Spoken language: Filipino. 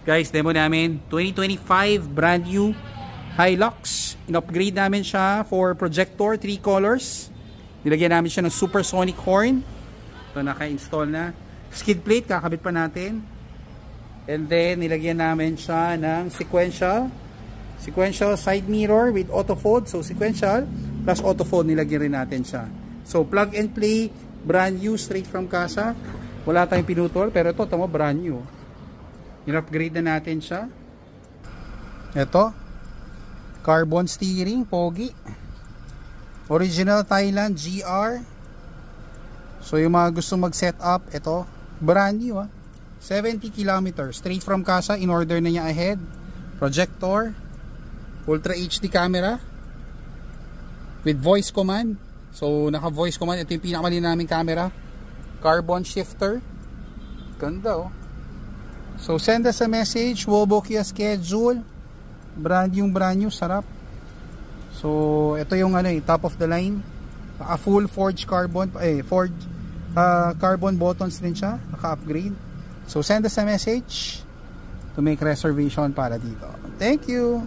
Guys, demo namin 2025 brand new Hilux. In-upgrade namin siya for projector, 3 colors. Nilagyan namin siya ng supersonic horn. Ito, naka-install na. Skid plate, kakabit pa natin. And then nilagyan namin siya ng sequential side mirror with auto fold. So sequential plus auto fold, nilagyan rin natin siya. So plug and play, brand new, straight from casa. Wala tayong pinutol, pero ito, tamo, brand new. In-upgrade na natin siya. Ito, carbon steering, pogi. Original Thailand GR. So yung mga gusto mag-set up, ito, brand new, 70 kilometers, straight from casa. In order na niya ahead. Projector, Ultra HD camera with voice command. So naka voice command. Ito yung pinakamalinaw naming camera. Carbon shifter, ganda. So send us a message. We'll book you a schedule. Brand new, sarap. So ito yung top of the line. Full forged carbon, carbon buttons din siya, naka-upgrade. So send us a message to make reservation para dito. Thank you.